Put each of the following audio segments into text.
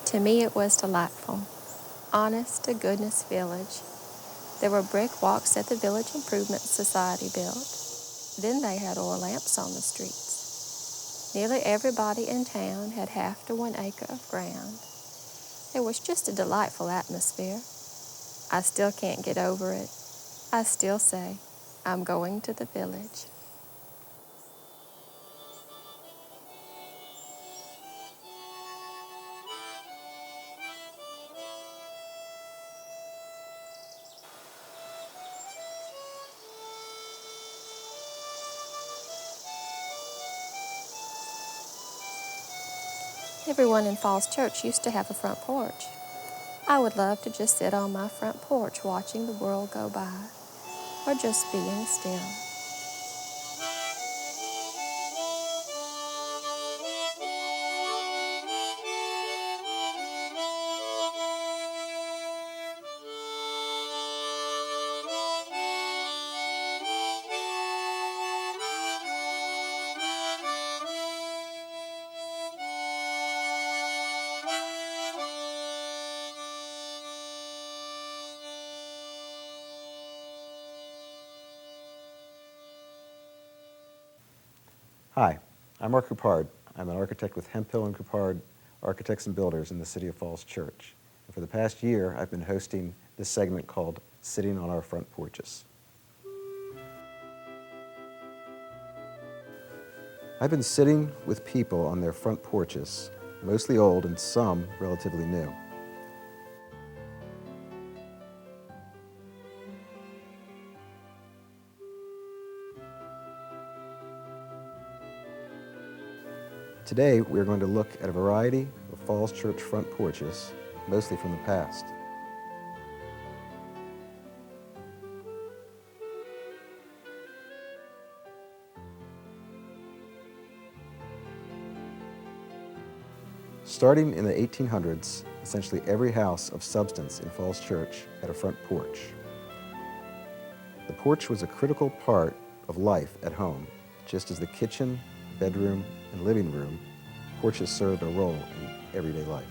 To me, it was delightful. Honest to goodness village. There were brick walks that the Village Improvement Society built. Then they had oil lamps on the streets. Nearly everybody in town had half to 1 acre of ground. There was just a delightful atmosphere. I still can't get over it. I still say, I'm going to the village. Everyone in Falls Church used to have a front porch. I would love to just sit on my front porch watching the world go by, or just being still. Hi, I'm Mark Coupard. I'm an architect with Hemphill and Coupard Architects and Builders in the City of Falls Church. And for the past year, I've been hosting this segment called Sitting on Our Front Porches. I've been sitting with people on their front porches, mostly old and some relatively new. Today, we're going to look at a variety of Falls Church front porches, mostly from the past. Starting in the 1800s, essentially every house of substance in Falls Church had a front porch. The porch was a critical part of life at home, just as the kitchen, bedroom, and living room, porches served a role in everyday life.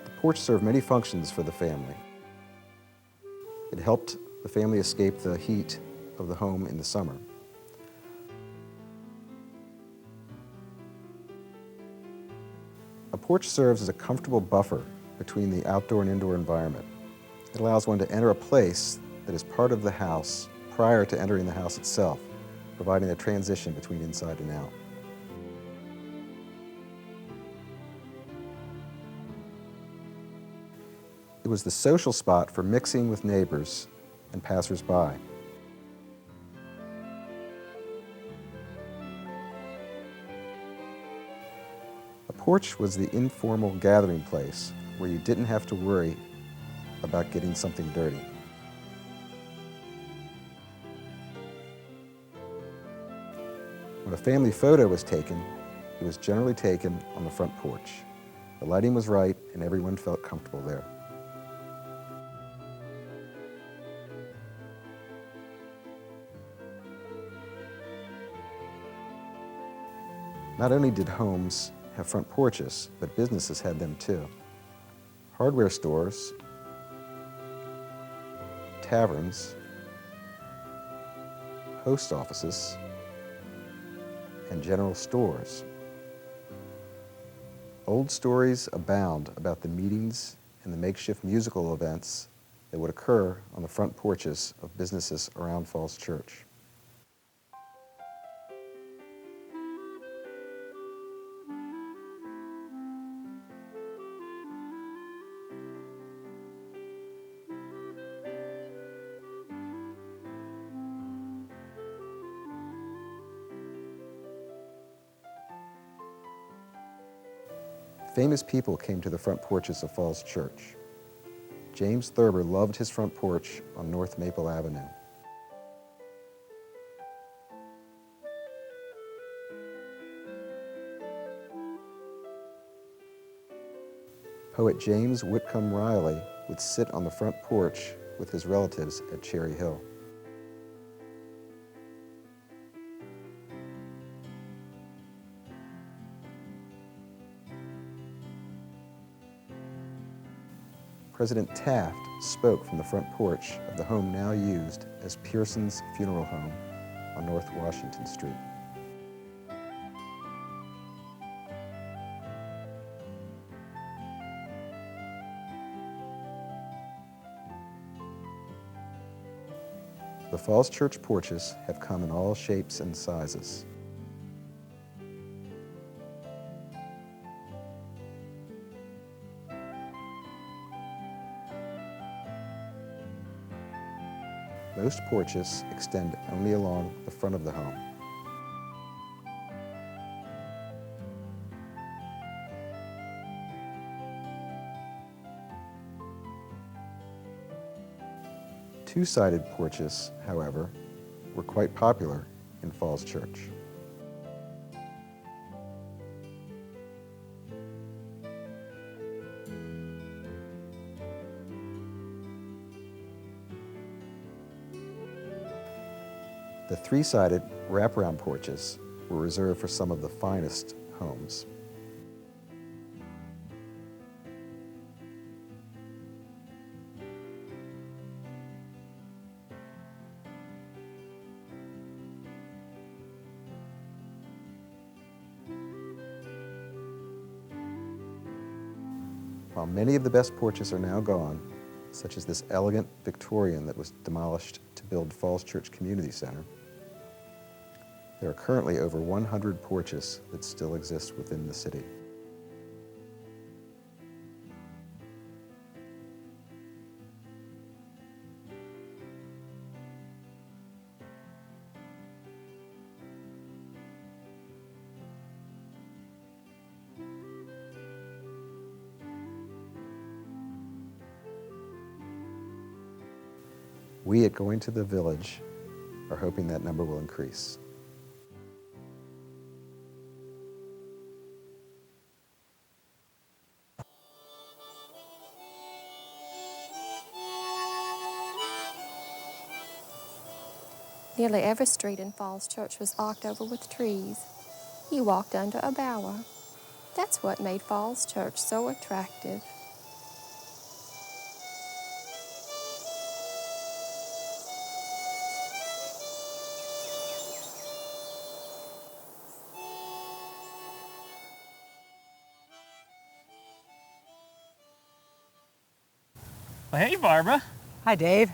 The porch served many functions for the family. It helped the family escape the heat of the home in the summer. A porch serves as a comfortable buffer between the outdoor and indoor environment. It allows one to enter a place that is part of the house prior to entering the house itself, providing a transition between inside and out. It was the social spot for mixing with neighbors and passers-by. A porch was the informal gathering place where you didn't have to worry about getting something dirty. When a family photo was taken, it was generally taken on the front porch. The lighting was right and everyone felt comfortable there. Not only did homes have front porches, but businesses had them too. Hardware stores, taverns, post offices, and general stores. Old stories abound about the meetings and the makeshift musical events that would occur on the front porches of businesses around Falls Church. Famous people came to the front porches of Falls Church. James Thurber loved his front porch on North Maple Avenue. Poet James Whitcomb Riley would sit on the front porch with his relatives at Cherry Hill. President Taft spoke from the front porch of the home now used as Pearson's Funeral Home on North Washington Street. The Falls Church porches have come in all shapes and sizes. Most porches extend only along the front of the home. Two-sided porches, however, were quite popular in Falls Church. The three-sided wraparound porches were reserved for some of the finest homes. While many of the best porches are now gone, such as this elegant Victorian that was demolished to build Falls Church Community Center, there are currently over 100 porches that still exist within the city. We at Going to the Village are hoping that number will increase. Nearly every street in Falls Church was arched over with trees. You walked under a bower. That's what made Falls Church so attractive. Well, hey, Barbara. Hi, Dave.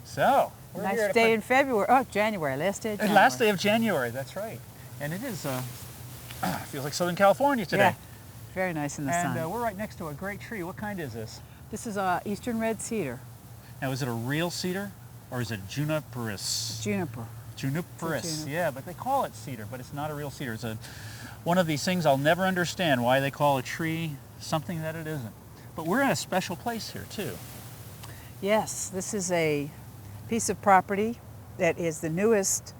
So, we're Nice here to day in February. Oh, January. Last day of January. Last day of January, that's right. And it is, feels like Southern California today. Yeah, very nice in the sun. And we're right next to a great tree. What kind is this? This is Eastern Red Cedar. Now, is it a real cedar or is it juniperus? Juniper. Juniperus, Juniper. yeah, but they call it cedar, but it's not a real cedar. It's one of these things I'll never understand why they call a tree something that it isn't. But we're in a special place here, too. Yes, this is a piece of property that is the newest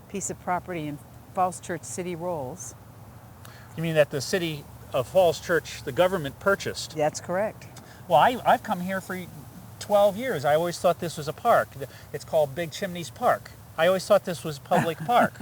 piece of property in Falls Church City Rolls. You mean that the city of Falls Church, the government purchased? That's correct. Well, I've come here for 12 years. I always thought this was a park. It's called Big Chimney Park. I always thought this was public park.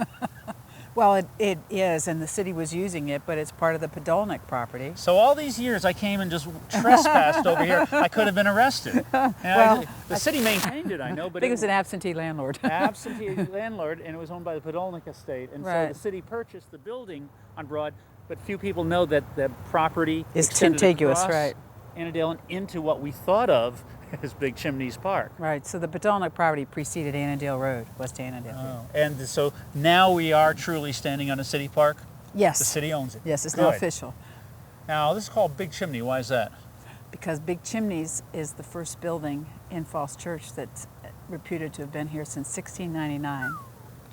Well, it is, and the city was using it, but it's part of the Podolnik property. So all these years I came and just trespassed over here. I could have been arrested. Well, the city maintained it, I know, but I think it was an absentee landlord. absentee landlord, and it was owned by the Podolnik estate. And Right. so the city purchased the building on Broad, but few people know that the property It's extended contiguous, across right. Annandale and into what we thought of as Big Chimneys Park. Right, so the Podolnik property preceded Annandale Road, West Annandale Road. Oh. And so now we are truly standing on a city park? Yes. The city owns it? Yes, it's now Good. official. Now, this is called Big Chimney. Why is that? Because Big Chimneys is the first building in Falls Church that's reputed to have been here since 1699.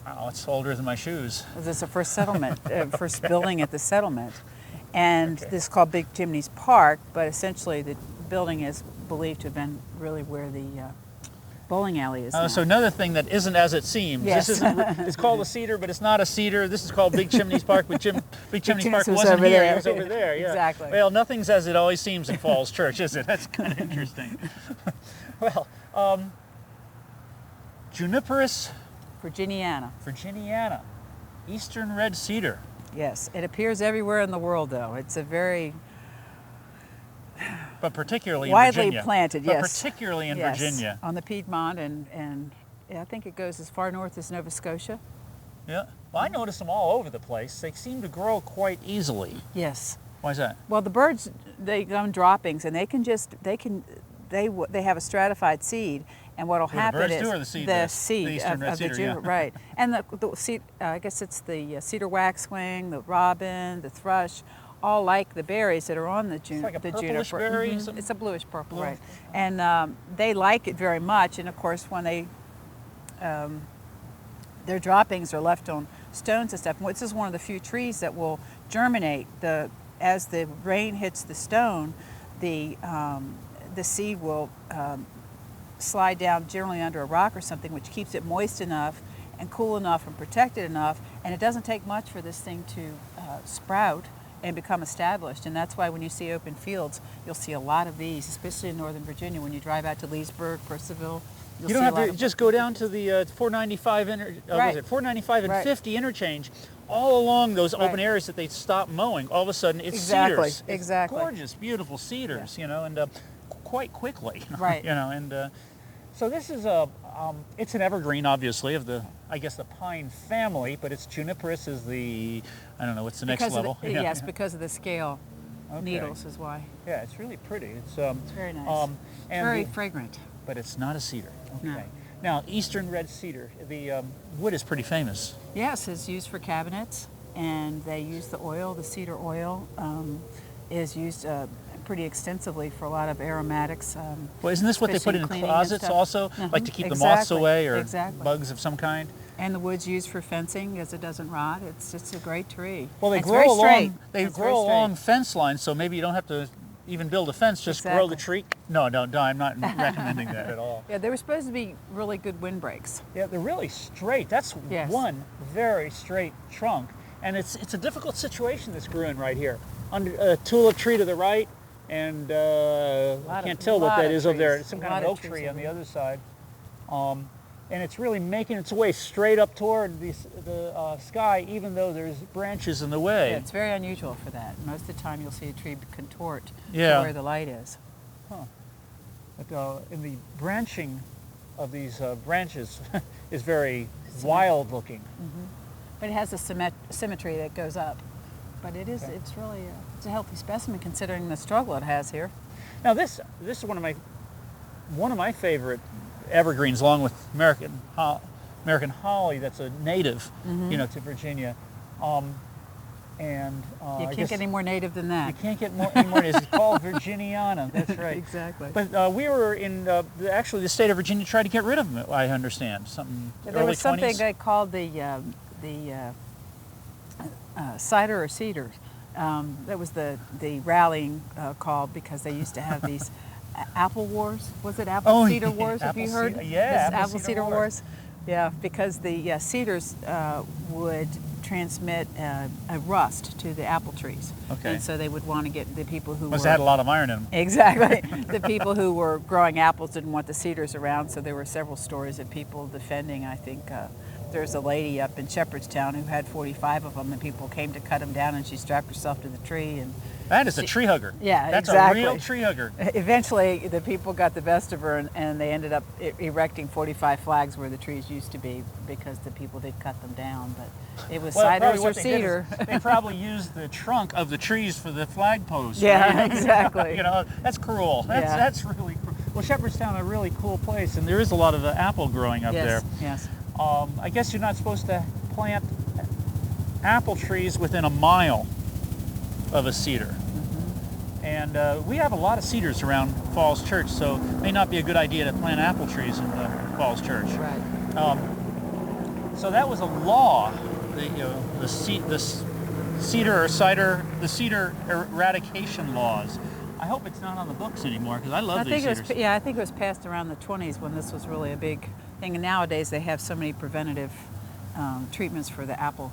Oh, it's older than my shoes. It was the first settlement, first building at the settlement. And this is called Big Chimneys Park, but essentially the building is believed to have been really where the bowling alley is now. So another thing that isn't as it seems. Yes. This isn't, it's called a cedar, but it's not a cedar. This is called Big Chimneys Park, but Big Chimneys Park was wasn't over here. there. It was over there. Yeah. Exactly. Well, nothing's as it always seems in Falls Church, is it? That's kind of interesting. Well, Juniperus Virginiana. virginiana, Eastern Red Cedar. Yes, it appears everywhere in the world though. It's a very But particularly in widely Virginia. planted, but yes. particularly in Yes, Virginia. on the Piedmont, and I think it goes as far north as Nova Scotia. Yeah. Well, I notice them all over the place. They seem to grow quite easily. Yes. Why is that? Well, the birds, they go in droppings, and they have a stratified seed, and what'll happen birds is do, or the seed the does? seed The Eastern Red of the Cedar, yeah. right, and the seed. I guess it's the cedar waxwing, the robin, the thrush, all like the berries that are on the It's like a the purplish juniper. berry. It's a bluish purple, Blue. right? And they like it very much. And of course, when they their droppings are left on stones and stuff. This is one of the few trees that will germinate. As the rain hits the stone, the seed will slide down generally under a rock or something, which keeps it moist enough and cool enough and protected enough. And it doesn't take much for this thing to sprout and become established. And that's why when you see open fields, you'll see a lot of these, especially in Northern Virginia. When you drive out to Leesburg, Percival, you'll You see don't a have lot to of just go down to the 495 Right. 495 and Right. 50 interchange. All along those open Right. areas that they stop mowing, all of a sudden it's Exactly, cedars. It's exactly. gorgeous, beautiful cedars, you know, and quite quickly, Right. you know, and so this is it's an evergreen, obviously, of the, I guess, the pine family, but it's juniperous is the, I don't know, what's the next because level? of the, yes, because of the scale Okay. needles is why. Yeah, it's really pretty. It's Very nice. and Very the- fragrant. but it's not a cedar. Okay. No. Now, Eastern Red Cedar, the wood is pretty famous. Yes, it's used for cabinets, and they use the oil. The cedar oil is used pretty extensively for a lot of aromatics. Well, isn't this what they put especially in cleaning and closets stuff. also, Mhm. like to keep the moths Exactly, away or exactly. bugs of some kind? And the wood's used for fencing, as it doesn't rot. It's a great tree. Well, they It's grow very along. straight. They It's very grow straight. along fence lines, so maybe you don't have to even build a fence. Just grow the tree. No, I'm not recommending that at all. Yeah, they were supposed to be really good windbreaks. Yeah, they're really straight. That's Yes. one very straight trunk, and it's a difficult situation this grew in right here. Under a tulip tree to the right, and I can't tell what lot that of is over there. trees. It's some A kind lot of of oak trees tree on over the other side. And it's really making its way straight up toward the sky, even though there's branches in the way. Yeah, it's very unusual for that. Most of the time you'll see a tree contort Yeah. to where the light is. But in the branching of these branches is very wild looking. But it has a symmetry that goes up. But it is, it's really, it's a healthy specimen considering the struggle it has here. Now this is one of my favorite evergreens, along with American holly. That's a native, you know, to Virginia. And You can't get any more native than that. You can't get any more. It's called Virginiana. That's right. Exactly. But we were in actually the state of Virginia tried to get rid of them. I understand something. There early was something 20s. they called the cider or cedar. That was the rallying call because they used to have these apple wars. Was it apple cedar wars? Have you heard? Yeah, This apple cedar wars. Yeah, because the cedars would transmit a rust to the apple trees. Okay. And so they would want to get the people who Must were... have had a lot of iron in them. Exactly. The people who were growing apples didn't want the cedars around, so there were several stories of people defending. I think there's a lady up in Shepherdstown who had 45 of them, and people came to cut them down, and she strapped herself to the tree. And That is a tree hugger. Yeah, That's exactly. a real tree hugger. eventually, the people got the best of her, and they ended up erecting 45 flags where the trees used to be because the people did cut them down. But it was Well, probably ciders or what they did cedar. is they probably used the trunk of the trees for the flag posts. Yeah, right? exactly. You know, that's cruel. That's really cruel. Well, Shepherdstown, a really cool place, and there is a lot of apple growing up there. Yes. I guess you're not supposed to plant apple trees within a mile of a cedar. And we have a lot of cedars around Falls Church, so it may not be a good idea to plant apple trees in Falls Church. Right. So that was a law, the cedar or cider, the cedar eradication laws. I hope it's not on the books anymore because I love these cedars. I think it was passed around the 20s when this was really a big thing. And nowadays they have so many preventative treatments for the apple.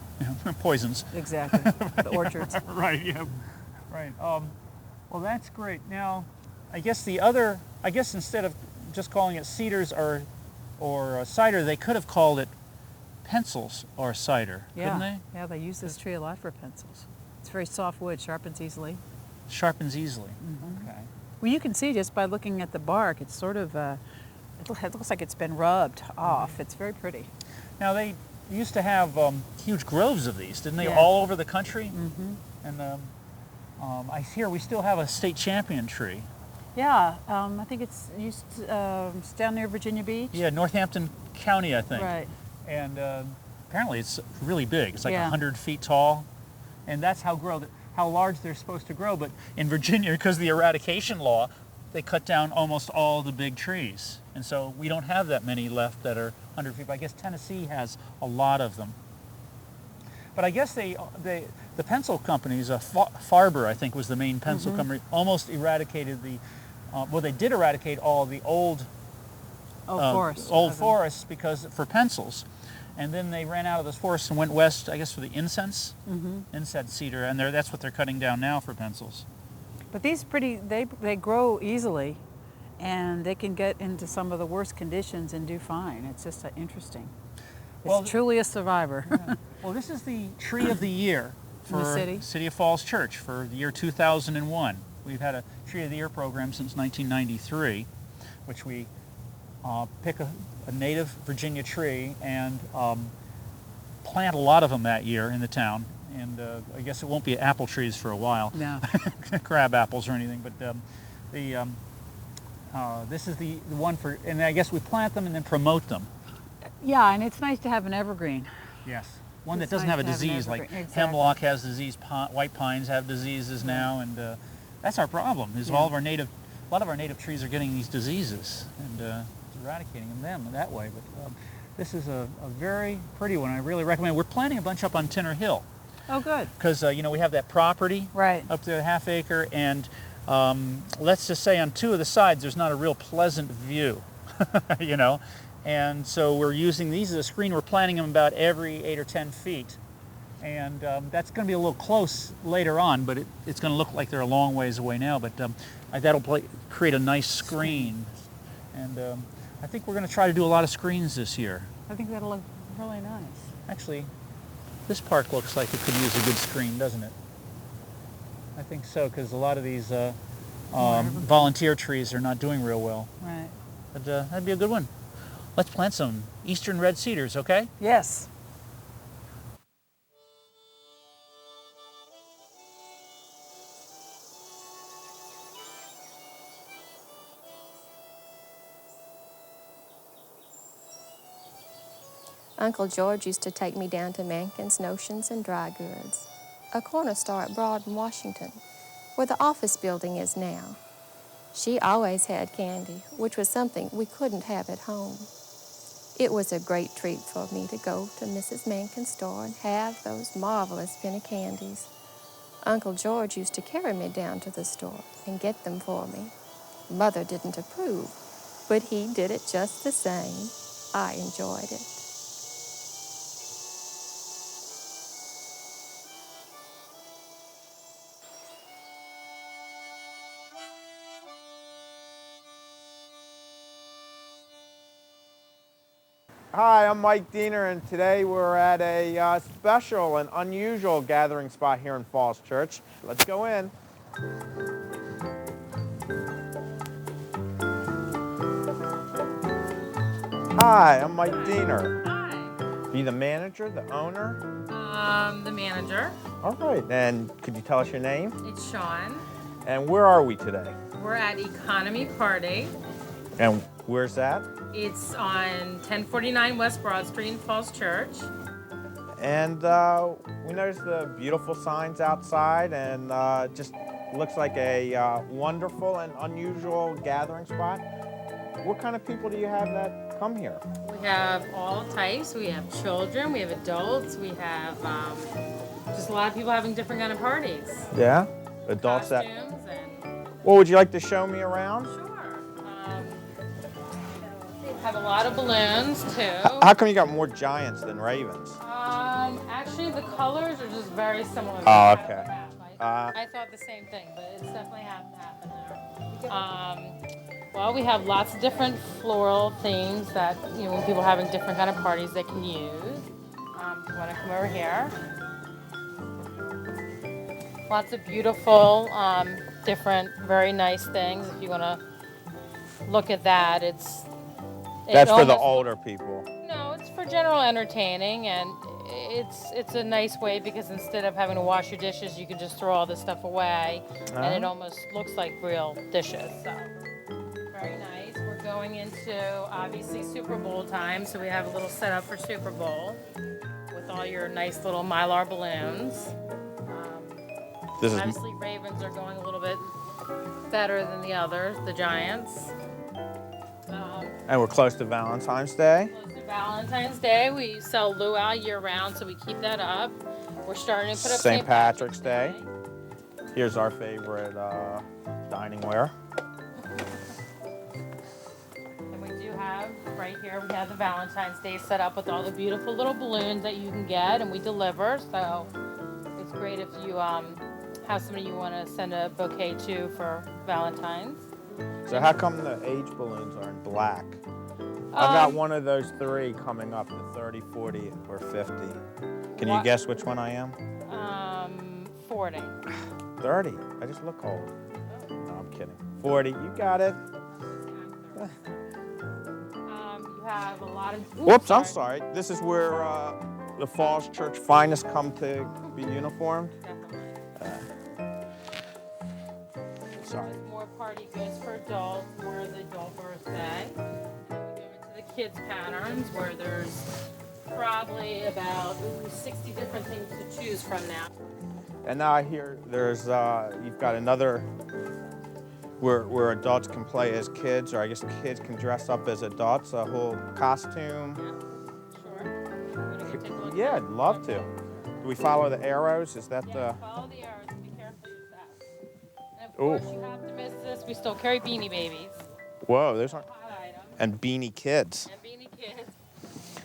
Poisons. Exactly. The orchards. Right. Yeah. Right. Well, that's great. Now, I guess instead of just calling it cedars or cider, they could have called it pencils or cider, couldn't they? Yeah, they use this tree a lot for pencils. It's very soft wood, sharpens easily. Sharpens easily. Okay. Well, you can see just by looking at the bark, it's sort of, it looks like it's been rubbed off. It's very pretty. Now they used to have huge groves of these, didn't they, Yeah. all over the country? Mm-hmm. And I hear we still have a state champion tree. Yeah, I think it's it's down near Virginia Beach. Yeah, Northampton County, I think. Right. And apparently it's really big. It's like Yeah. 100 feet tall. And that's how large they're supposed to grow. But in Virginia, because of the eradication law, they cut down almost all the big trees. And so we don't have that many left that are 100 feet. But I guess Tennessee has a lot of them. But I guess the pencil companies, Farber, I think, was the main pencil company, almost eradicated well, they did eradicate all the old forests for pencils. And then they ran out of those forests and went west, I guess, for the incense cedar, and that's what they're cutting down now for pencils. But these they grow easily, and they can get into some of the worst conditions and do fine. It's just interesting. It's truly a survivor. Yeah. Well, this is the tree of the year for the City of Falls Church for the year 2001. We've had a tree of the year program since 1993, which we pick a native Virginia tree and plant a lot of them that year in the town. And I guess it won't be apple trees for a while. No. Crab apples or anything. But this is the one for, and I guess we plant them and then promote them. Yeah, and it's nice to have an evergreen. Yes. One that It's doesn't nice have a to have an disease, like evergreen. hemlock has disease, white pines have diseases now, and that's our problem. Is all of our a lot of our native trees are getting these diseases, and eradicating them that way. But this is a very pretty one. I really recommend. We're planting a bunch up on Tinner Hill. Oh, good. Because we have that property Right. up there, ½ acre, and let's just say on two of the sides there's not a real pleasant view, And so we're using these as a screen. We're planting them about every 8 or 10 feet. And that's going to be a little close later on, but it's going to look like they're a long ways away now. But that'll create a nice screen. And I think we're going to try to do a lot of screens this year. I think that'll look really nice. Actually, this park looks like it could use a good screen, doesn't it? I think so, because a lot of these volunteer trees are not doing real well. Right. But that'd be a good one. Let's plant some Eastern Red Cedars, okay? Yes. Uncle George used to take me down to Mankin's Notions and Dry Goods, a corner store at Broad in Washington, where the office building is now. She always had candy, which was something we couldn't have at home. It was a great treat for me to go to Mrs. Mankin's store and have those marvelous penny candies. Uncle George used to carry me down to the store and get them for me. Mother didn't approve, but he did it just the same. I enjoyed it. Hi, I'm Mike Diener, and today we're at a special and unusual gathering spot here in Falls Church. Let's go in. Hi, I'm Mike Diener. Hi. Be the manager, the owner? The manager. All right, and could you tell us your name? It's Shawn. And where are we today? We're at Economy Party. And where's that? It's on 1049 West Broad Street in Falls Church. And we noticed the beautiful signs outside, and just looks like a wonderful and unusual gathering spot. What kind of people do you have that come here? We have all types. We have children, we have adults, we have just a lot of people having different kind of parties. Yeah? Adults that... Costumes and... Well, would you like to show me around? Sure. Have a lot of balloons too. How come you got more giants than ravens? Actually, the colors are just very similar. Oh, okay. I thought the same thing, but it's definitely happened there. Well, we have lots of different floral themes that, when people are having different kind of parties, they can use. If you want to come over here. Lots of beautiful different, very nice things. If you want to look at that, That's for the older people. No, it's for general entertaining, and it's a nice way because instead of having to wash your dishes, you can just throw all this stuff away, and it almost looks like real dishes. So very nice. We're going into obviously Super Bowl time, so we have a little setup for Super Bowl with all your nice little Mylar balloons. Obviously, Ravens are going a little bit better than the others, the Giants. And we're close to Valentine's Day. Close to Valentine's Day. We sell luau year round, so we keep that up. We're starting to put up St. Patrick's Day. Here's our favorite dining ware. And we do have, right here, we have the Valentine's Day set up with all the beautiful little balloons that you can get, and we deliver. So it's great if you have somebody you want to send a bouquet to for Valentine's. So how come the age balloons are in black? I've got one of those 3 coming up, the 30, 40, or 50. Can you guess which one I am? 40. 30. I just look old. No, I'm kidding. 40. You got it. You have a lot of... Whoops, I'm sorry. This is where the Falls Church finest come to be uniformed. Sorry. More party goods for adults, more of the adult birthday. And we go into the kids' patterns where there's probably about 60 different things to choose from now. And now I hear there's, you've got another where adults can play as kids, or I guess kids can dress up as adults, a whole costume. Yeah, sure. Yeah, I'd love to. Do we follow the arrows? Is that the... Follow the arrows and be careful with that. And of course, you have to miss this. We still carry Beanie Babies. Whoa, those aren't... Hot item. And Beanie Kids. And Beanie Kids.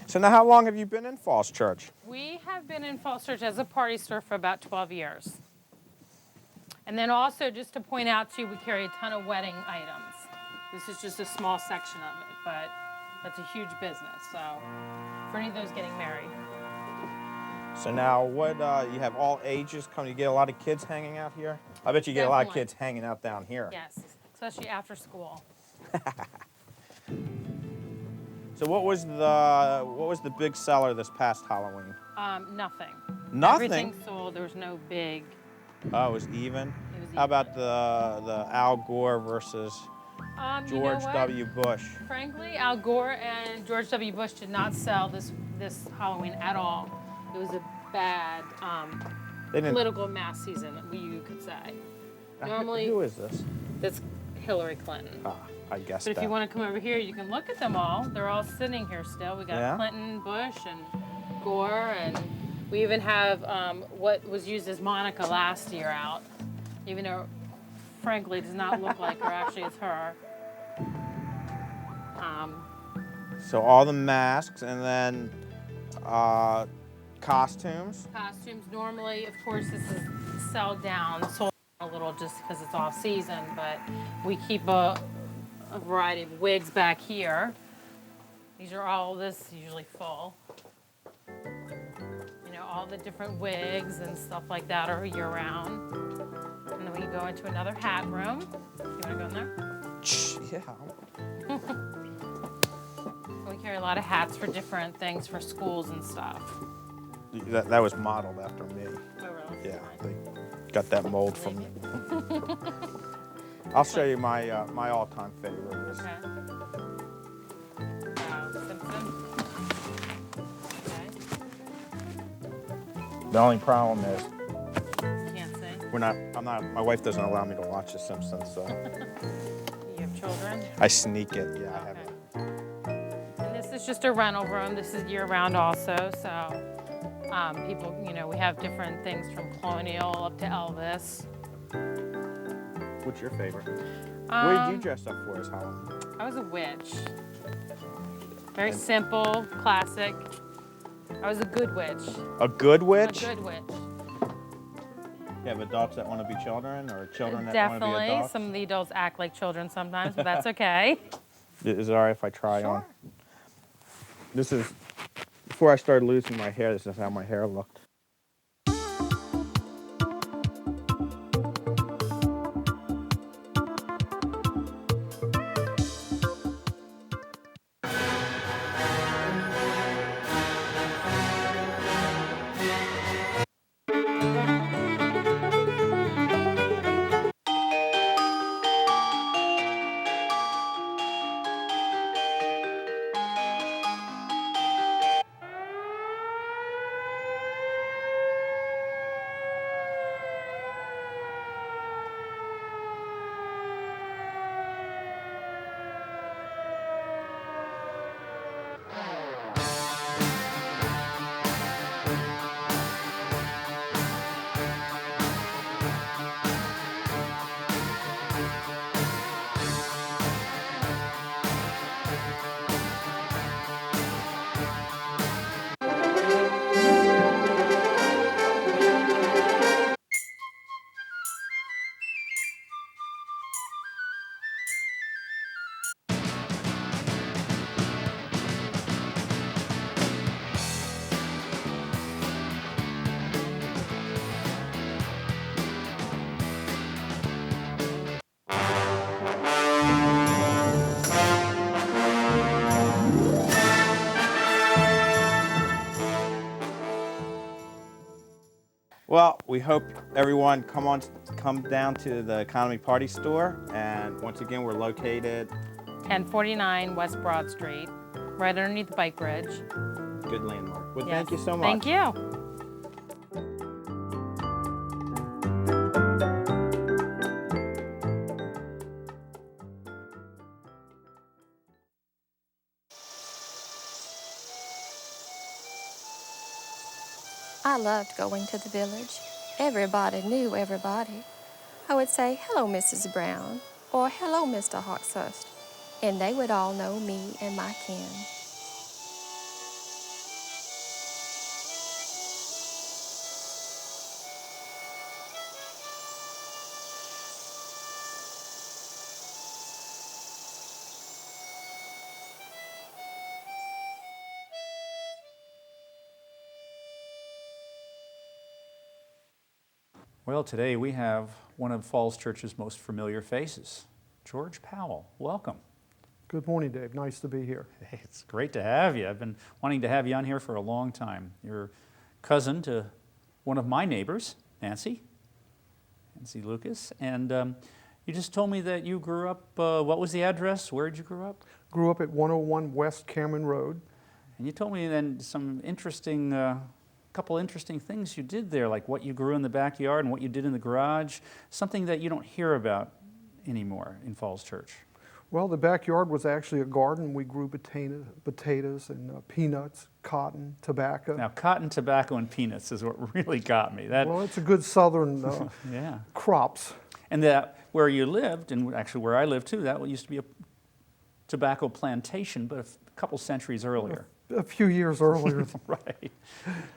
So now how long have you been in Falls Church? We have been in Falls Church as a party store for about 12 years. And then also, just to point out too, we carry a ton of wedding items. This is just a small section of it, but that's a huge business. So for any of those getting married. So now what, you have all ages come, you get a lot of kids hanging out here? I bet you get a lot of kids hanging out down here. Yes, especially after school. So what was the big seller this past Halloween? Nothing. Nothing? Everything sold. There was no big. Oh, it was even? It was How about the Al Gore versus George W. Bush? Frankly, Al Gore and George W. Bush did not sell this Halloween at all. It was a bad political mass season, you could say. Normally, who is this? That's Hillary Clinton. Ah, I guess But if you want to come over here, you can look at them all. They're all sitting here still. We got Clinton, Bush, and Gore, and we even have what was used as Monica last year out, even though, frankly, does not look like her. Actually, it's her. So all the masks, and then costumes. Costumes. Normally, of course, this is sold down a little just because it's off season, but we keep a variety of wigs back here. These are all this usually full. You know, all the different wigs and stuff like that are year round. And then we go into another hat room. You want to go in there? Yeah. We carry a lot of hats for different things for schools and stuff. That was modeled after me. Oh, really? Yeah, they got that mold from me. I'll show you my my all-time favorite. Okay. Simpson. Okay. The only problem is Can't see. my wife doesn't allow me to watch The Simpsons, so You have children? I sneak it. Yeah, I have it. And this is just a rental room. This is year-round also, so people, you know, we have different things from colonial up to Elvis. What's your favorite? What did you dress up for as Halloween? I was a witch. Very simple, classic. I was a good witch. A good witch? A good witch. You have adults that want to be children, or children that want to be Definitely. adults? Some of the adults act like children sometimes, but that's okay. Is it all right if I try Sure. on? This is, before I started losing my hair, this is how my hair looked. Well, we hope everyone come down to the Economy Party Store. And once again, we're located 1049 West Broad Street, right underneath the bike bridge. good landmark. Well, Yes. thank you so much. Thank you. I loved going to the village. Everybody knew everybody. I would say, "Hello, Mrs. Brown," or "Hello, Mr. Hawkshurst," and they would all know me and my kin. Well, today we have one of Falls Church's most familiar faces, George Powell. Welcome. Good morning, Dave. Nice to be here. Hey, it's great to have you. I've been wanting to have you on here for a long time. You're cousin to one of my neighbors, Nancy Lucas, and you just told me that you grew up, what was the address? Where did you grow up? Grew up at 101 West Cameron Road. And you told me then some interesting, couple interesting things you did there, like what you grew in the backyard and what you did in the garage, something that you don't hear about anymore in Falls Church. Well, the backyard was actually a garden. We grew potatoes and peanuts, cotton, tobacco. Now, cotton, tobacco, and peanuts is what really got me. Well, it's a good southern Yeah. crops. And that where you lived, and actually where I lived too, that used to be a tobacco plantation, but a couple centuries earlier. A few years earlier. Right.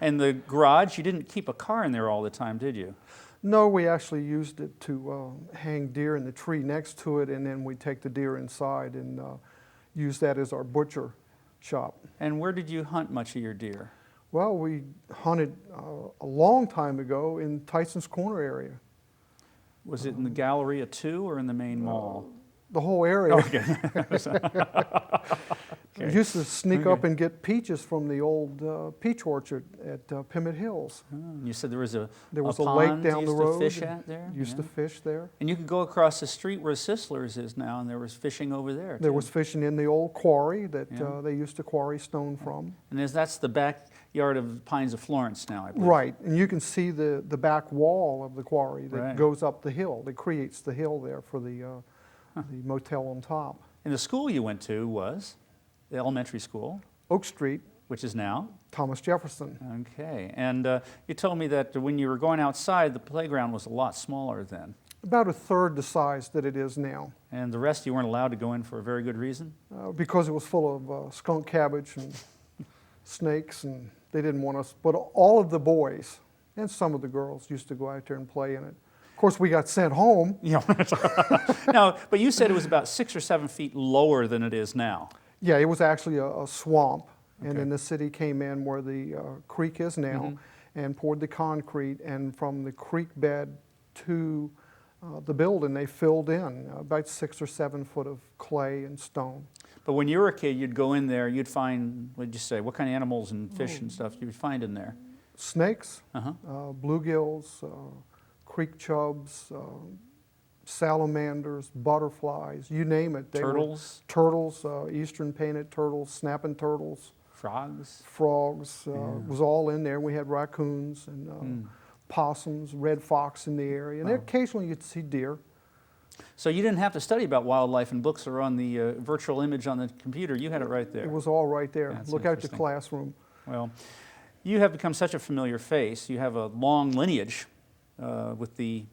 And the garage, you didn't keep a car in there all the time, did you? No, we actually used it to hang deer in the tree next to it, and then we take the deer inside and use that as our butcher shop. And where did you hunt much of your deer? Well, we hunted a long time ago in Tyson's Corner area. Was it in the Galleria too, or in the main mall? The whole area. Okay. We used to sneak up and get peaches from the old peach orchard at Pimmet Hills. You said there was a lake pond down you the used road. to fish at there? Used to fish there. And you could go across the street where Sisler's is now, and there was fishing over there. There too. was fishing in the old quarry that Yeah. they used to quarry stone from. And that's the backyard of Pines of Florence now, I believe. Right, and you can see the back wall of the quarry that Right. goes up the hill, that creates the hill there for the motel on top. And the school you went to was the elementary school, Oak Street, which is now? Thomas Jefferson. Okay. And you told me that when you were going outside, the playground was a lot smaller then. About a third the size that it is now. And the rest you weren't allowed to go in for a very good reason? Because it was full of skunk cabbage and snakes, and they didn't want us. But all of the boys and some of the girls used to go out there and play in it. Of course, we got sent home. Yeah. No, but you said it was about 6 or 7 feet lower than it is now. Yeah, it was actually a swamp, and Okay. then the city came in where the creek is now and poured the concrete, and from the creek bed to the building, they filled in about 6 or 7 foot of clay and stone. But when you were a kid, you'd go in there, you'd find, what did you say, what kind of animals and fish and stuff you'd find in there? Snakes, Uh-huh. bluegills, creek chubs, salamanders, butterflies, you name it. Turtles? Turtles, eastern painted turtles, snapping turtles, Frogs? frogs, was all in there. We had raccoons and possums, red fox in the area, and occasionally you'd see deer. So you didn't have to study about wildlife and books or on the virtual image on the computer. You had it right there. It was all right there. That's Look out the interesting. classroom. Well, you have become such a familiar face. You have a long lineage with the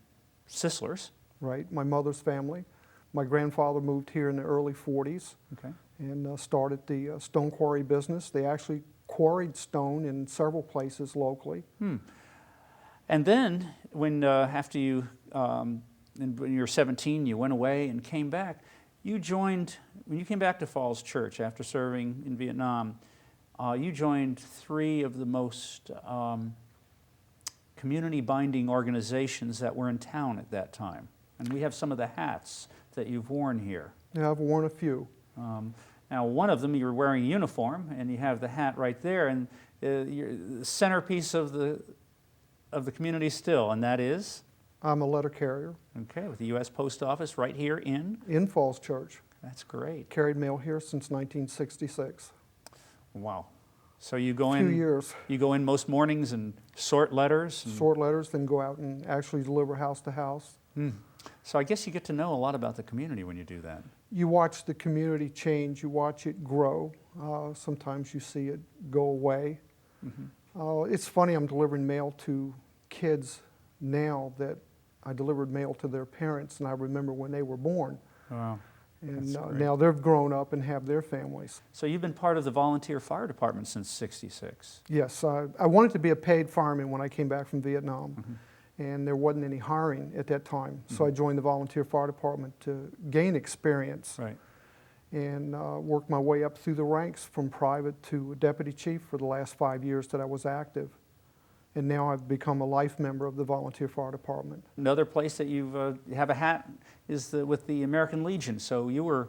Sislers. Right, my mother's family. My grandfather moved here in the early 40s Okay. and started the stone quarry business. They actually quarried stone in several places locally. And then, when after you, when you were 17, you went away and came back. You joined, when you came back to Falls Church after serving in Vietnam, you joined 3 of the most community binding organizations that were in town at that time. And we have some of the hats that you've worn here. Yeah, I've worn a few. Now, one of them, you're wearing a uniform, and you have the hat right there, and the centerpiece of of the community still, and that is? I'm a letter carrier. Okay, with the U.S. Post Office right here In Falls Church. That's great. Carried mail here since 1966. Wow. So you go A in. few years. You go in most mornings and sort letters. Sort letters, then go out and actually deliver house to house. So I guess you get to know a lot about the community when you do that. You watch the community change. You watch it grow. Sometimes you see it go away. It's funny. I'm delivering mail to kids now that I delivered mail to their parents, and I remember when they were born. Wow. And now they've grown up and have their families. So you've been part of the volunteer fire department since '66. Yes, I wanted to be a paid fireman when I came back from Vietnam, and there wasn't any hiring at that time. So I joined the volunteer fire department to gain experience, Right. and worked my way up through the ranks from private to deputy chief for the last 5 years that I was active. And now I've become a life member of the volunteer fire department. Another place that you have a hat is with the American Legion. So you were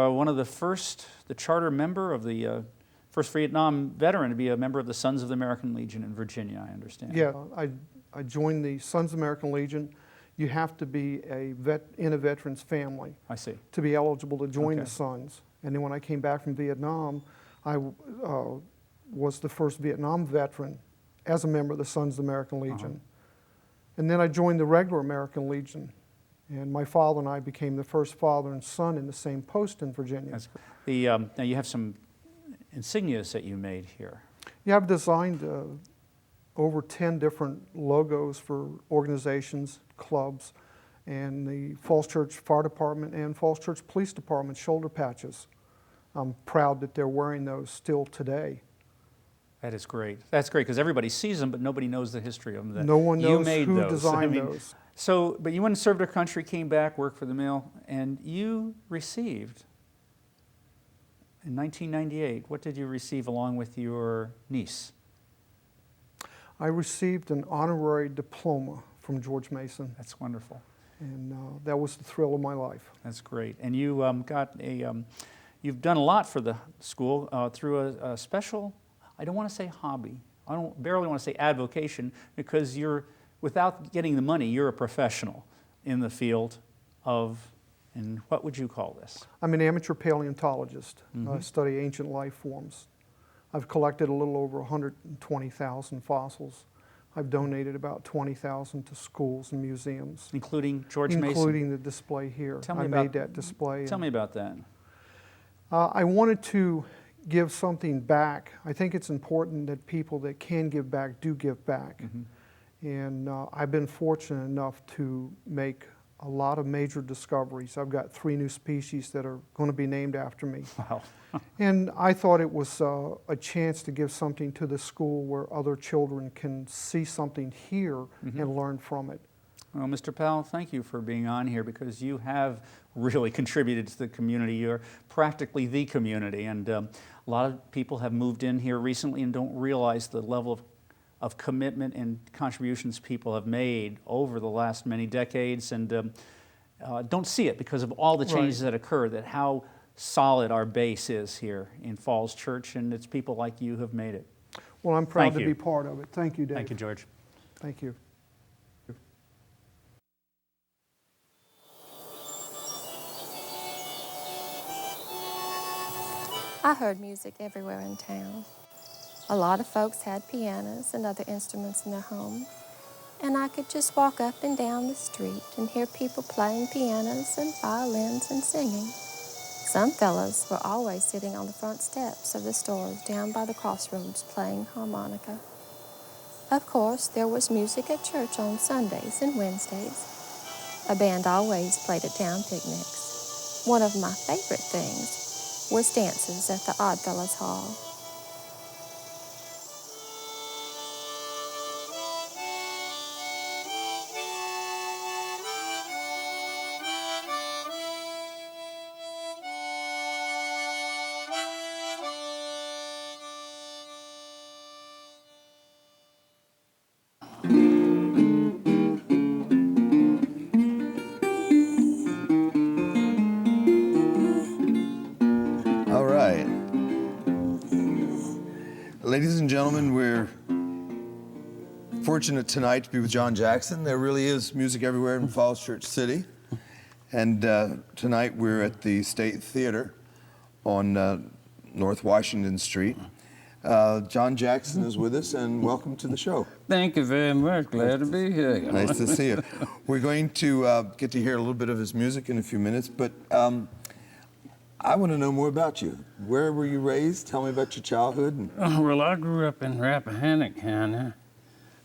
one of the charter member of the first Vietnam veteran to be a member of the Sons of the American Legion in Virginia, I understand. Yeah, I joined the Sons of the American Legion. You have to be in a veteran's family. I see. To be eligible to join Okay. the Sons. And then when I came back from Vietnam, I was the first Vietnam veteran as a member of the Sons of the American Legion. And then I joined the regular American Legion. And my father and I became the first father and son in the same post in Virginia. That's great. Now you have some insignias that you made here. Yeah, I've designed over 10 different logos for organizations, clubs, and the Falls Church Fire Department and Falls Church Police Department shoulder patches. I'm proud that they're wearing those still today. That is great. That's great because everybody sees them, but nobody knows the history of them. No one You knows made who those. designed those. So, but you went and served our country, came back, worked for the mail, and you received, in 1998, what did you receive along with your niece? I received an honorary diploma from George Mason, That's wonderful. and that was the thrill of my life. That's great. And you you've done a lot for the school through a special, I don't want to say hobby, barely want to say avocation, because without getting the money, you're a professional in the field of, and what would you call this? I'm an amateur paleontologist. I study ancient life forms. I've collected a little over 120,000 fossils. I've donated about 20,000 to schools and museums. Including George Mason? Including the display here. I made that display. Tell me about that. I wanted to give something back. I think it's important that people that can give back do give back. And I've been fortunate enough to make a lot of major discoveries. I've got 3 new species that are going to be named after me. Wow. And I thought it was a chance to give something to the school where other children can see something here and learn from it. Well, Mr. Powell, thank you for being on here because you have really contributed to the community. You're practically the community, and a lot of people have moved in here recently and don't realize the level of commitment and contributions people have made over the last many decades, and don't see it because of all the changes that occur, that how solid our base is here in Falls Church, and it's people like you who have made it. Well, I'm proud Thank to you. be part of it. Thank you, Dave. Thank you, George. Thank you. I heard music everywhere in town. A lot of folks had pianos and other instruments in their homes, and I could just walk up and down the street and hear people playing pianos and violins and singing. Some fellows were always sitting on the front steps of the stores down by the crossroads playing harmonica. Of course, there was music at church on Sundays and Wednesdays. A band always played at town picnics. One of my favorite things was dances at the Oddfellows Hall. All right. Ladies and gentlemen, we're Fortunate tonight to be with John Jackson. There really is music everywhere in Falls Church City. And tonight we're at the State Theater on North Washington Street. John Jackson is with us, and welcome to the show. Thank you very much. Glad to be here. Nice to see you. We're going to get to hear a little bit of his music in a few minutes, but I want to know more about you. Where were you raised? Tell me about your childhood. Well, I grew up in Rappahannock County,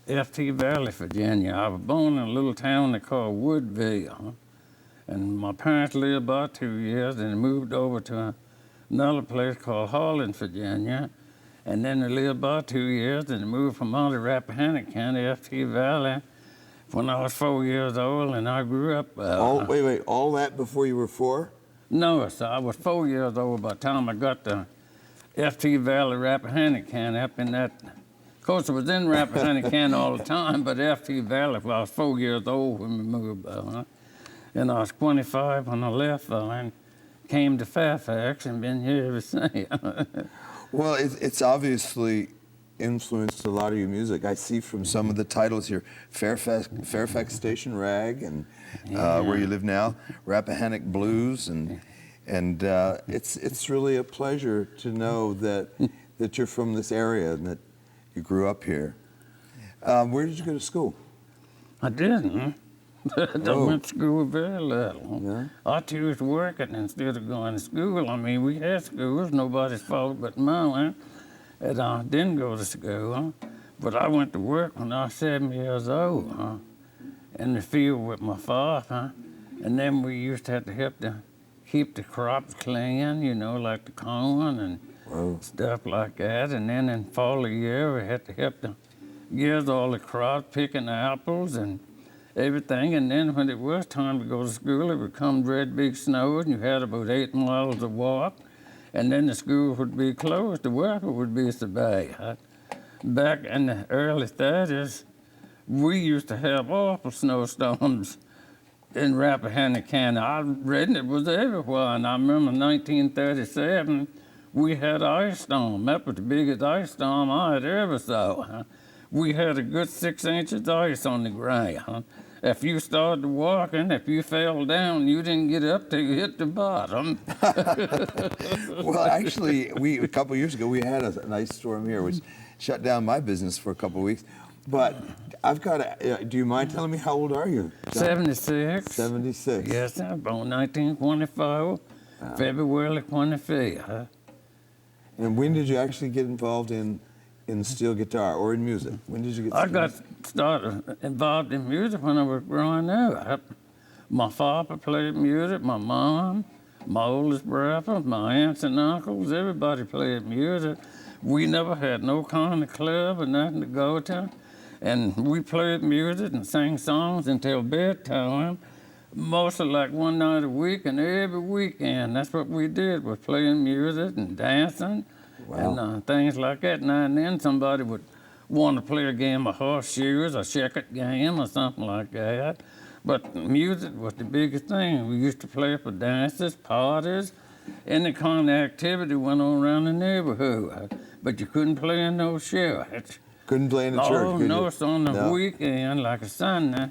FT Valley, Virginia. I was born in a little town they call Woodville. And my parents lived about 2 years, and moved over to another place called Harlan, Virginia. And then they lived about 2 years, and moved from out of Rappahannock County, FT Valley, when I was 4 years old, and I grew up. Wait, all that before you were 4? No, so I was 4 years old by the time I got to FT Valley, Rappahannock County, up in that. Of course, I was in Rappahannock County all the time, but FT Valley, I was 4 years old when we moved. And I was 25 when I left and came to Fairfax and been here ever since. Well, it's obviously influenced a lot of your music. I see from some of the titles here, Fairfax Station Rag, and where you live now, Rappahannock Blues, and it's really a pleasure to know that you're from this area and that you grew up here. Where did you go to school? I didn't. I went to school very little. Yeah. I chose working instead of going to school. I mean, we had schools, nobody's fault but mine. And I didn't go to school, but I went to work when I was 7 years old, in the field with my father. And then we used to have to help to keep the crops clean, you know, like the corn and stuff like that. And then in fall of the year, we had to help to gather all the crops, picking apples and everything. And then when it was time to go to school, it would come great big snow, and you had about 8 miles to walk. And then the school would be closed, the weather would be so bad. Back in the early 30s, we used to have awful snowstorms in Rappahannock County. I read it was everywhere, and I remember 1937, we had an ice storm. That was the biggest ice storm I had ever saw. We had a good 6 inches of ice on the ground. If you started walking, if you fell down, you didn't get up till you hit the bottom. Well, actually, a couple of years ago, we had an ice storm here, which shut down my business for a couple of weeks. But I've got to, do you mind telling me how old are you, John? 76. 76. Yes, I'm born 1924, February 25th. And when did you actually get involved in steel guitar or in music? When did you get started? I got started involved in music when I was growing up. My father played music, my mom, my oldest brother, my aunts and uncles, everybody played music. We never had no kind of club or nothing to go to. And we played music and sang songs until bedtime, mostly like one night a week and every weekend. That's what we did, was playing music and dancing. Wow. And things like that. Now and then somebody would want to play a game of horseshoes, a checker game or something like that. But music was the biggest thing. We used to play for dances, parties, any kind of activity went on around the neighborhood. But you couldn't play in no church. Couldn't play in the church, could you? No, it's on the weekend, like a Sunday.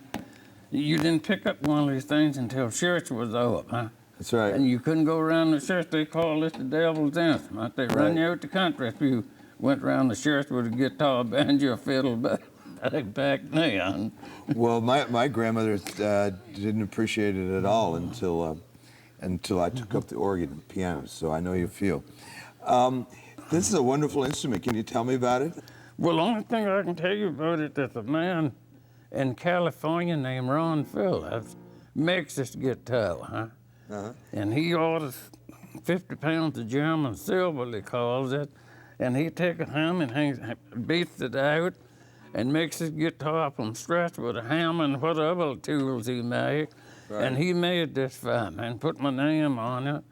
You didn't pick up one of these things until church was over. That's right. And you couldn't go around the church. They call this the devil's instrument. They run you out the country if you went around the church with a guitar, banjo, fiddle back then. Well, my grandmother didn't appreciate it at all until I took up the organ and piano, so I know you feel. This is a wonderful instrument. Can you tell me about it? Well, the only thing I can tell you about it is a man in California named Ron Phillips makes this guitar, And he orders 50 pounds of German silver, he calls it, and he takes a hammer and beats it out and makes his guitar from scratch with a hammer and whatever tools he makes. Right. And he made this for me and put my name on it,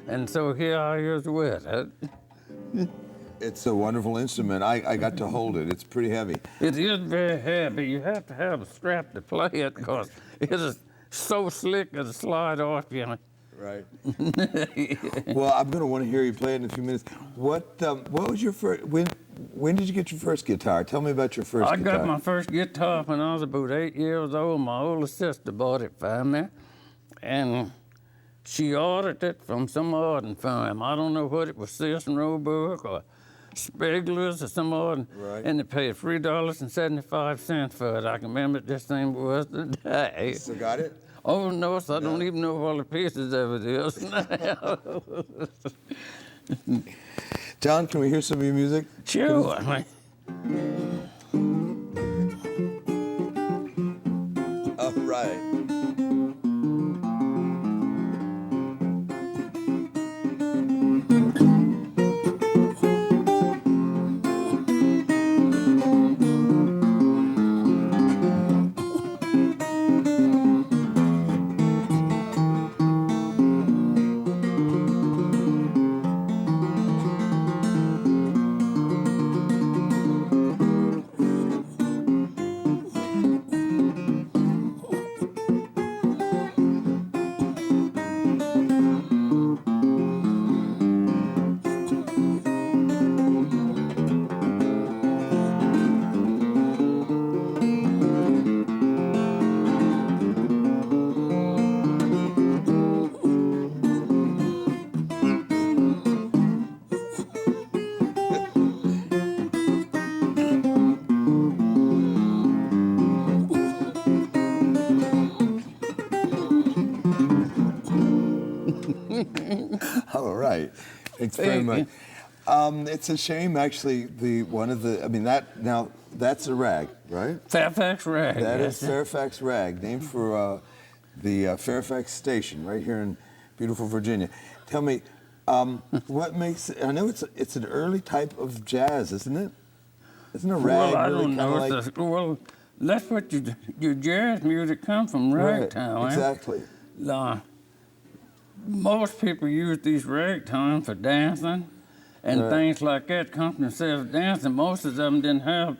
and so here I is with it. It's a wonderful instrument. I got to hold it. It's pretty heavy. It is very heavy. You have to have a strap to play it because it is so slick it'll slide off you. Right. Well, I'm going to want to hear you play it in a few minutes. What was your first? when did you get your first guitar? Tell me about your first guitar. I got my first guitar when I was about 8 years old. My older sister bought it for me, and she ordered it from some ordering firm. I don't know what it was, Sears and Roebuck or Spegler's or some ordering. Right. And they paid $3.75 for it. I can remember it the same was today. Still got it? Oh, no, so I don't even know all the pieces of it is now. John, can we hear some of your music? Sure. All right. All right. Thanks very much. It's a shame, actually. That's a rag, right? Fairfax rag. That yes. is Fairfax rag, named for the Fairfax station right here in beautiful Virginia. Tell me, what makes it? I know it's an early type of jazz, isn't it? Isn't a rag Well, I really don't know. like? Well, that's what your jazz music comes from, ragtime. Right, exactly. Most people use these ragtime for dancing and things like that. Come from themselves dancing. Most of them didn't have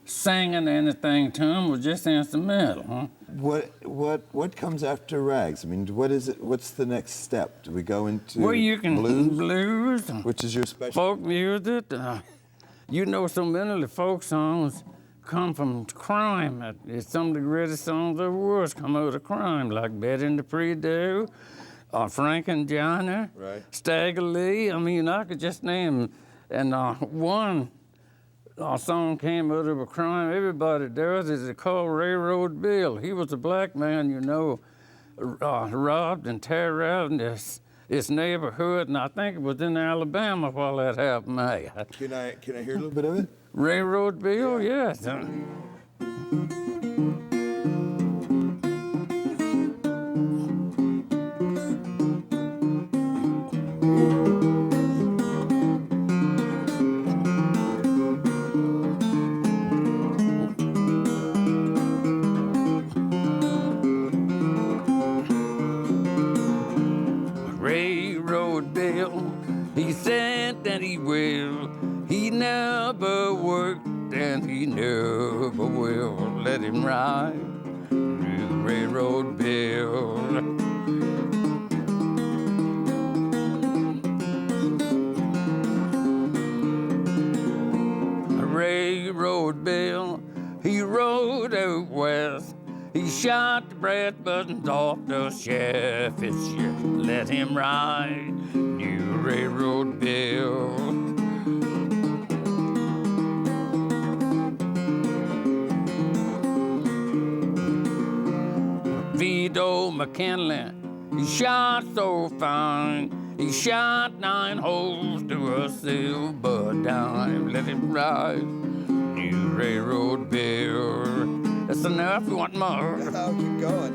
singing anything to them. Was just instrumental. Huh? What comes after rags? I mean, what is it? What's the next step? Do we go into Well, you can blues, which is your special folk music. You know, so many of the folk songs come from crime. It's some of the greatest songs there was come out of crime, like Betty and the Pre-Do, Frank and Johnny, Stagger Lee. I mean, I could just name, and one song came out of a crime everybody does is it called Railroad Bill. He was a black man, you know, robbed and terrorized his neighborhood, and I think it was in Alabama while that happened. Can I hear a little bit of it? Railroad Bill, yes. Railroad Bill, he said that he will. He never worked and he never will. Let him ride, Railroad Bill. Railroad Bill, he rode out west. He shot the brass buttons off the shaft. Let him ride, new Railroad Bill. Vito McKinley, he shot so fine. He shot 9 holes to a silver dime. Let him ride, new Railroad Bill. That's enough. You want more? I'll keep going.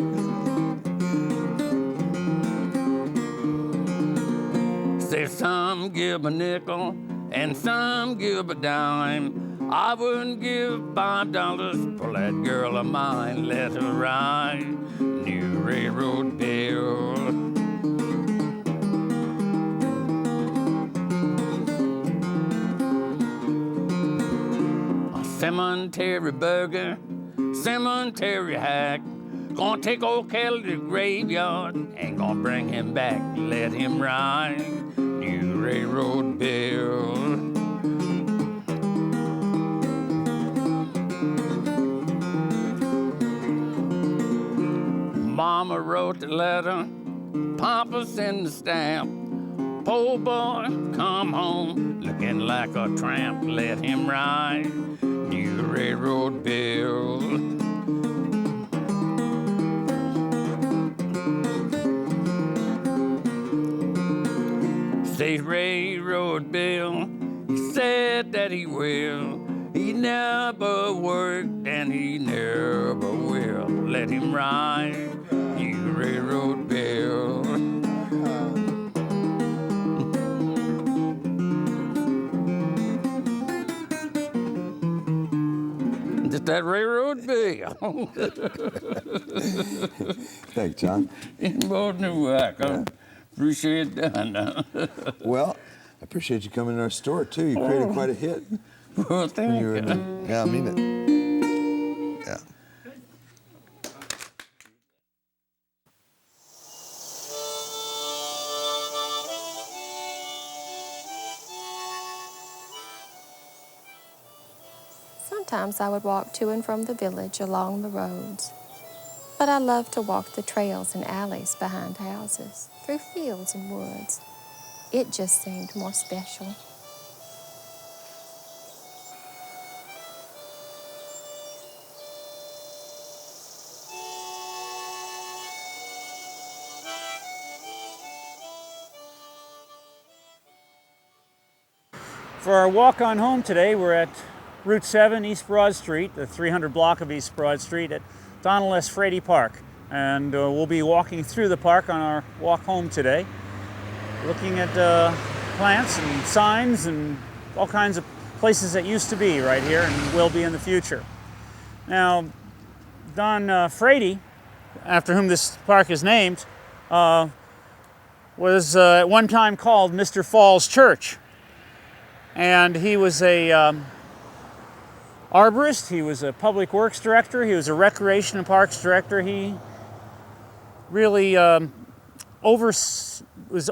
Say some give a nickel and some give a dime. I wouldn't give $5 for that girl of mine. Let her ride, new Railroad Bill. A cemetery burger, cemetery hack, gonna take old Kelly to the graveyard, ain't gonna bring him back. Let him ride, new Railroad Bill. Mama wrote the letter, Papa sent the stamp. Poor boy, come home, looking like a tramp. Let him ride New Railroad Bill. State Railroad Bill, he said that he will. He never worked and he never will. Let him ride New Railroad Bill. Just that railroad bill. Thanks, John. You're more than welcome. Appreciate that. Well, I appreciate you coming to our store, too. You created quite a hit. Well, thank you. Yeah, I mean it. Yeah. Sometimes I would walk to and from the village along the roads, but I loved to walk the trails and alleys behind houses, through fields and woods. It just seemed more special. For our walk on home today, we're at Route 7 East Broad Street, the 300 block of East Broad Street at Donald S. Frady Park. And we'll be walking through the park on our walk home today, looking at plants and signs and all kinds of places that used to be right here and will be in the future. Now, Don Frady, after whom this park is named, was at one time called Mr. Falls Church. And he was a arborist, he was a public works director, he was a recreation and parks director. He really was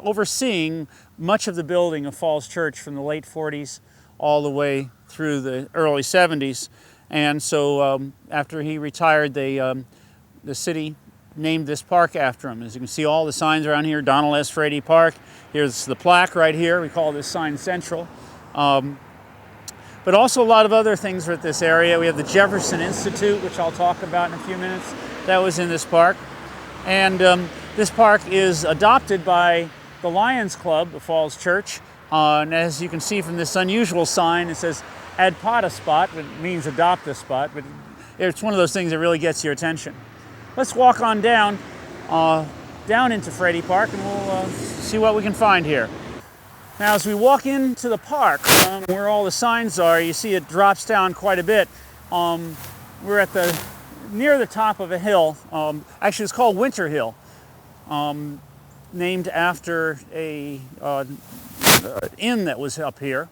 overseeing much of the building of Falls Church from the late 40s all the way through the early 70s. And so after he retired, the city named this park after him. As you can see, all the signs around here, Donald S. Frady Park. Here's the plaque right here. We call this sign Central. But also a lot of other things are at this area. We have the Jefferson Institute, which I'll talk about in a few minutes. That was in this park. And this park is adopted by the Lions Club of Falls Church. And as you can see from this unusual sign, it says "Ad spot," which means adopt a spot, but it's one of those things that really gets your attention. Let's walk on down into Frady Park, and we'll see what we can find here. Now, as we walk into the park, where all the signs are, you see it drops down quite a bit. We're at near the top of a hill. Actually, it's called Winter Hill, named after a inn that was up here,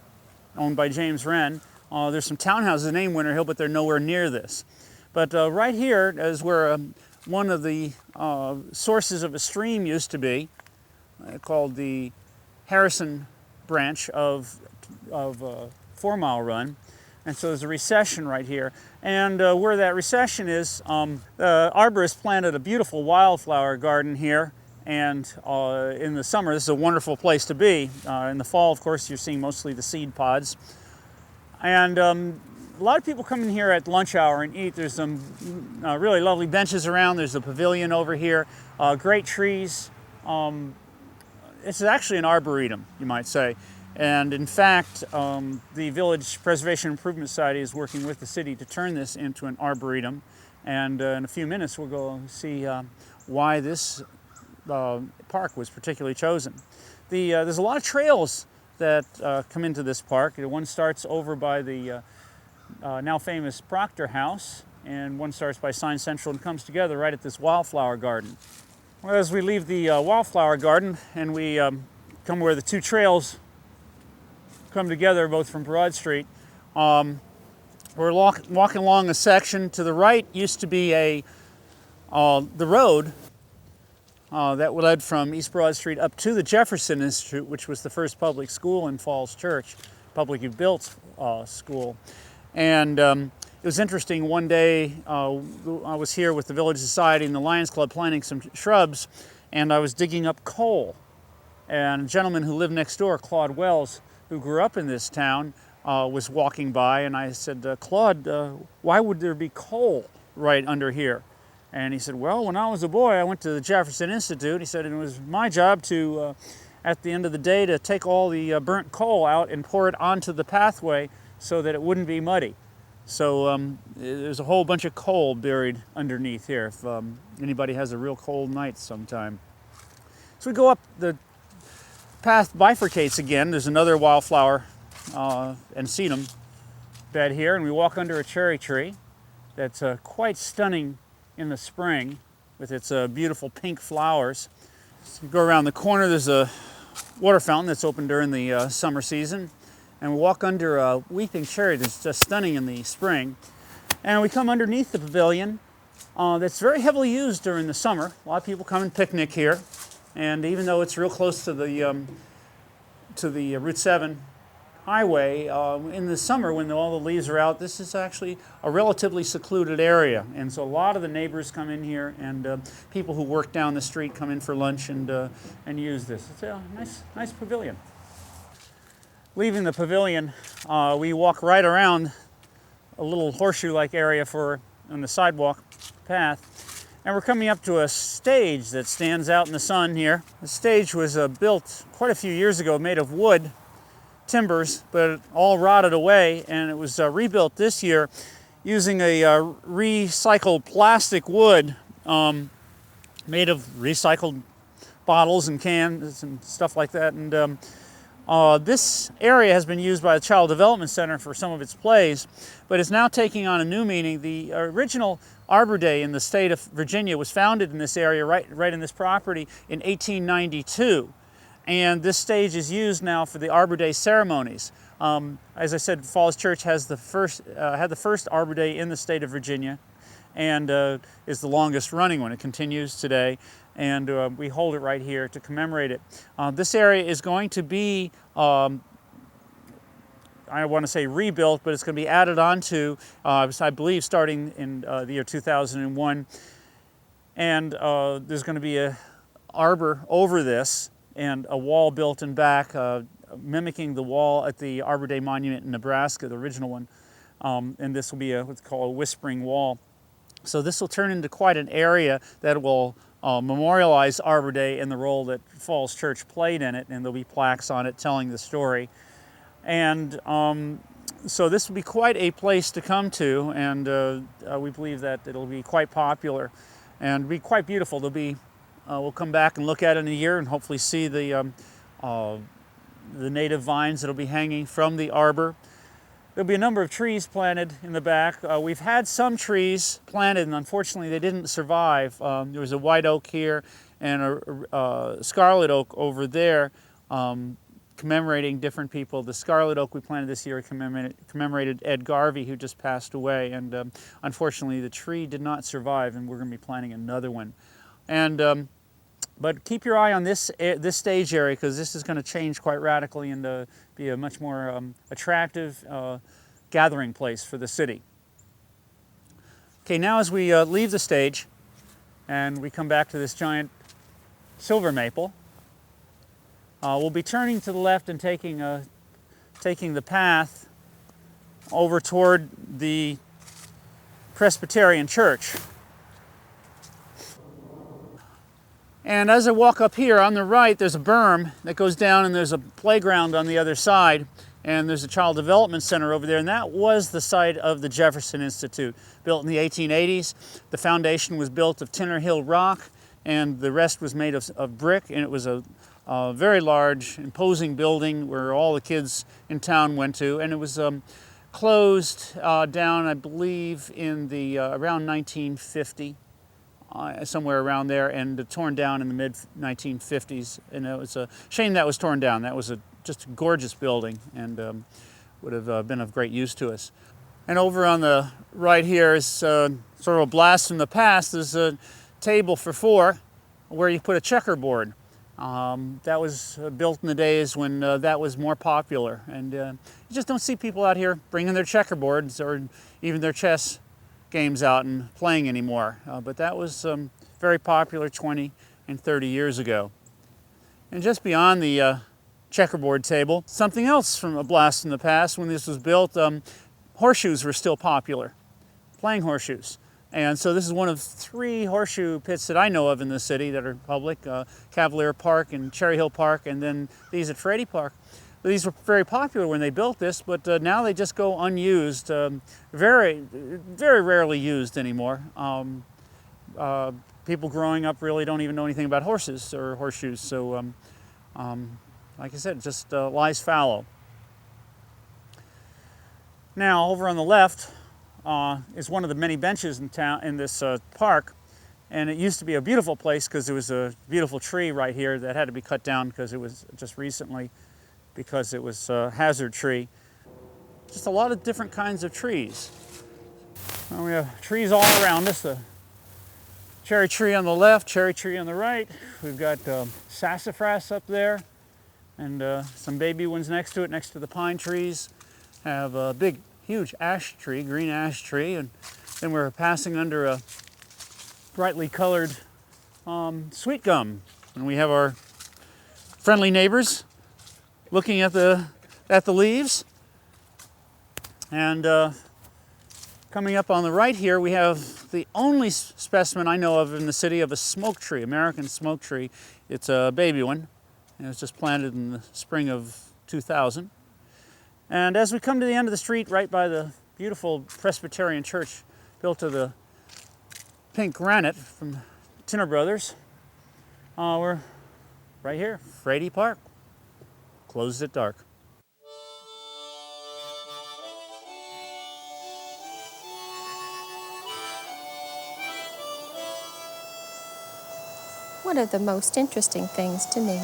owned by James Wren. There's some townhouses named Winter Hill, but they're nowhere near this. But right here is where one of the sources of a stream used to be, called the Harrison branch of 4 Mile Run. And so there's a recession right here. And where that recession is, the arborist planted a beautiful wildflower garden here. And in the summer, this is a wonderful place to be. In the fall, of course, you're seeing mostly the seed pods. And a lot of people come in here at lunch hour and eat. There's some really lovely benches around. There's a pavilion over here, great trees. It's actually an arboretum, you might say. And in fact, the Village Preservation Improvement Society is working with the city to turn this into an arboretum. And in a few minutes, we'll go see why this park was particularly chosen. There's a lot of trails that come into this park. One starts over by the now famous Proctor House, and one starts by Sign Central and comes together right at this wildflower garden. Well, as we leave the wildflower garden and we come where the two trails come together, both from Broad Street, we're walking along a section. To the right used to be the road that led from East Broad Street up to the Jefferson Institute, which was the first public school in Falls Church, publicly built school. And It was interesting, one day I was here with the Village Society and the Lions Club planting some shrubs, and I was digging up coal. And a gentleman who lived next door, Claude Wells, who grew up in this town, was walking by, and I said, Claude, why would there be coal right under here? And he said, well, when I was a boy, I went to the Jefferson Institute. He said it was my job to, at the end of the day, to take all the burnt coal out and pour it onto the pathway so that it wouldn't be muddy. So there's a whole bunch of coal buried underneath here if anybody has a real cold night sometime. So we go up, the path bifurcates again. There's another wildflower and sedum bed here, and we walk under a cherry tree that's quite stunning in the spring with its beautiful pink flowers. So we go around the corner, there's a water fountain that's open during the summer season. And we walk under a weeping cherry that's just stunning in the spring. And we come underneath the pavilion that's very heavily used during the summer. A lot of people come and picnic here. And even though it's real close to the Route 7 highway, in the summer when all the leaves are out, this is actually a relatively secluded area. And so a lot of the neighbors come in here, and people who work down the street come in for lunch and use this. It's a nice pavilion. Leaving the pavilion, we walk right around a little horseshoe-like area on the sidewalk path, and we're coming up to a stage that stands out in the sun here. The stage was built quite a few years ago, made of wood, timbers, but it all rotted away, and it was rebuilt this year using a recycled plastic wood made of recycled bottles and cans and stuff like that. And this area has been used by the Child Development Center for some of its plays, but it's now taking on a new meaning. The original Arbor Day in the state of Virginia was founded in this area, right in this property, in 1892. And this stage is used now for the Arbor Day ceremonies. As I said, Falls Church has had the first Arbor Day in the state of Virginia, and is the longest running one. It continues today. And we hold it right here to commemorate it. This area is going to be, I want to say rebuilt, but it's going to be added on to, I believe, starting in the year 2001. And there's going to be an arbor over this and a wall built in back, mimicking the wall at the Arbor Day Monument in Nebraska, the original one. And this will be what's called a whispering wall. So this will turn into quite an area that will memorialize Arbor Day and the role that Falls Church played in it, and there'll be plaques on it telling the story. And so this will be quite a place to come to, and we believe that it'll be quite popular and be quite beautiful. We'll come back and look at it in a year and hopefully see the native vines that'll be hanging from the arbor. There'll be a number of trees planted in the back. We've had some trees planted, and unfortunately they didn't survive. There was a white oak here and a scarlet oak over there, commemorating different people. The scarlet oak we planted this year commemorated Ed Garvey, who just passed away, and unfortunately the tree did not survive, and we're going to be planting another one. And but keep your eye on this stage area, because this is going to change quite radically and be a much more attractive gathering place for the city. Okay, now as we leave the stage and we come back to this giant silver maple, we'll be turning to the left and taking the path over toward the Presbyterian Church. And as I walk up here, on the right, there's a berm that goes down, and there's a playground on the other side, and there's a Child Development Center over there, and that was the site of the Jefferson Institute, built in the 1880s. The foundation was built of Tinner Hill rock, and the rest was made of brick, and it was a very large, imposing building where all the kids in town went to, and it was closed down, I believe, in the around 1950. Somewhere around there, and torn down in the mid-1950s. And it was a shame that was torn down. That was just a gorgeous building, and would have been of great use to us. And over on the right here is sort of a blast from the past. There's a table for four where you put a checkerboard. That was built in the days when that was more popular. And you just don't see people out here bringing their checkerboards or even their chess games out and playing anymore. But that was very popular 20 and 30 years ago. And just beyond the checkerboard table, something else from a blast in the past. When this was built, horseshoes were still popular, playing horseshoes. And so this is one of 3 horseshoe pits that I know of in the city that are public, Cavalier Park and Cherry Hill Park, and then these at Frady Park. These were very popular when they built this, but now they just go unused, very, very rarely used anymore. People growing up really don't even know anything about horses or horseshoes, so like I said, it just lies fallow. Now, over on the left, is one of the many benches in town in this park, and it used to be a beautiful place because there was a beautiful tree right here that had to be cut down because it was just recently, because it was a hazard tree. Just a lot of different kinds of trees. Well, we have trees all around us. The cherry tree on the left, cherry tree on the right. We've got sassafras up there, and some baby ones next to it, next to the pine trees. Have a big huge ash tree, green ash tree, and then we're passing under a brightly colored sweet gum. And we have our friendly neighbors looking at the leaves. And coming up on the right here, we have the only specimen I know of in the city of a smoke tree, American smoke tree. It's a baby one, and it was just planted in the spring of 2000. And as we come to the end of the street, right by the beautiful Presbyterian church built of the pink granite from Tinner Brothers, we're right here, Frady Park, closed at dark. One of the most interesting things to me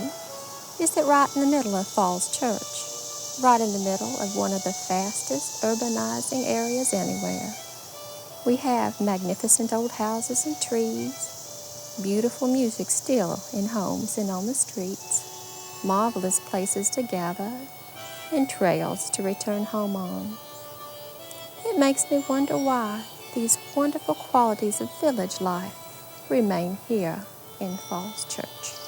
is that right in the middle of Falls Church, right in the middle of one of the fastest urbanizing areas anywhere, we have magnificent old houses and trees, beautiful music still in homes and on the streets, marvelous places to gather, and trails to return home on. It makes me wonder why these wonderful qualities of village life remain here in Falls Church.